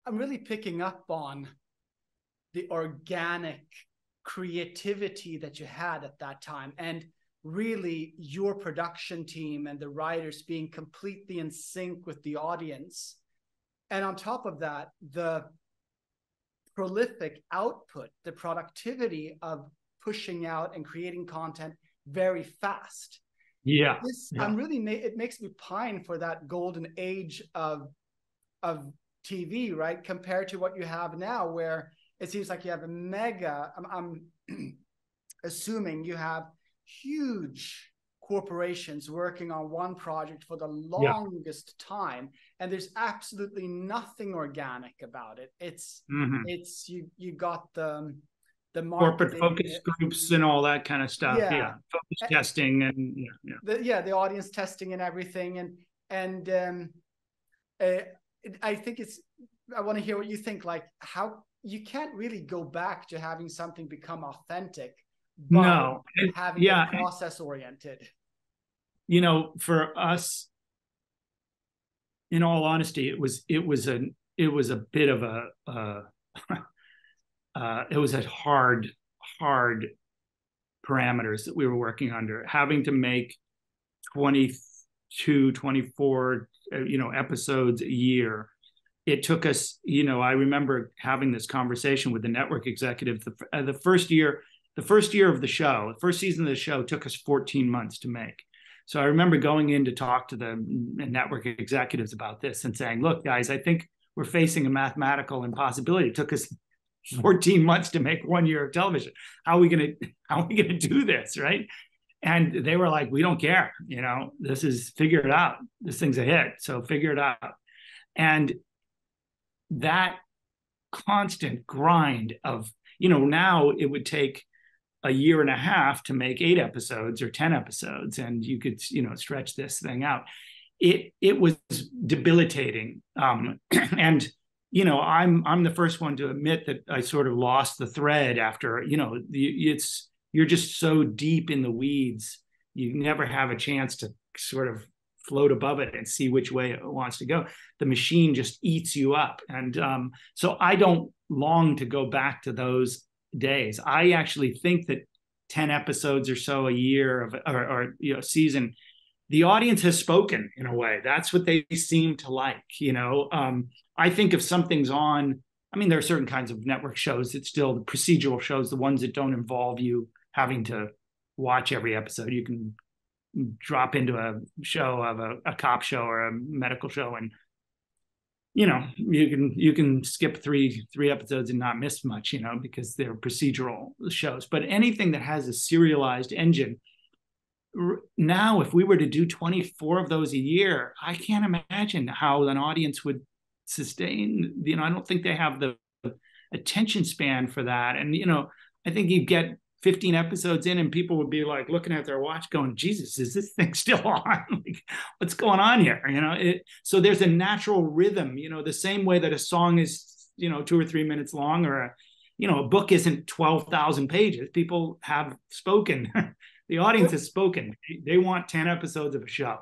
I'm really picking up on the organic creativity that you had at that time, and really your production team and the writers being completely in sync with the audience. And on top of that, the prolific output, the productivity of pushing out and creating content very fast. Yeah. I'm really, it makes me pine for that golden age of TV, right? Compared to what you have now, where it seems like you have a mega, I'm assuming you have huge corporations working on one project for the longest time, and there's absolutely nothing organic about it. It's you got the corporate focus groups and all that kind of stuff. Focus testing and the audience testing and everything. And I think I want to hear what you think, like how you can't really go back to having something become authentic, but having it process oriented. For us, in all honesty, it was a bit of a it was a hard parameters that we were working under, having to make 22, 24, episodes a year. It took us, I remember having this conversation with the network executive. The first year of the show, the first season of the show took us 14 months to make. So I remember going in to talk to the network executives about this and saying, look, guys, I think we're facing a mathematical impossibility. It took us 14 months to make 1 year of television. How are we going to do this, right? And they were like, we don't care. Figure it out. This thing's a hit. So figure it out. And that constant grind of, now it would take a year and a half to make 8 episodes or 10 episodes, and you could, stretch this thing out. It was debilitating. And, I'm the first one to admit that I sort of lost the thread after, you're just so deep in the weeds. You never have a chance to sort of float above it and see which way it wants to go. The machine just eats you up. And so I don't long to go back to those days. I actually think that 10 episodes or so a year or season, the audience has spoken in a way. That's what they seem to like. I think if something's on, there are certain kinds of network shows that still, the procedural shows, the ones that don't involve you having to watch every episode. You can drop into a show of a cop show or a medical show, and you can skip three episodes and not miss much, because they're procedural shows. But anything that has a serialized engine, now if we were to do 24 of those a year, I can't imagine how an audience would sustain. I don't think they have the attention span for that. And I think you get 15 episodes in and people would be like looking at their watch going, Jesus, is this thing still on? Like, what's going on here? So there's a natural rhythm, the same way that a song is, 2 or 3 minutes long, or a book isn't 12,000 pages. People have spoken. The audience has spoken. They want 10 episodes of a show,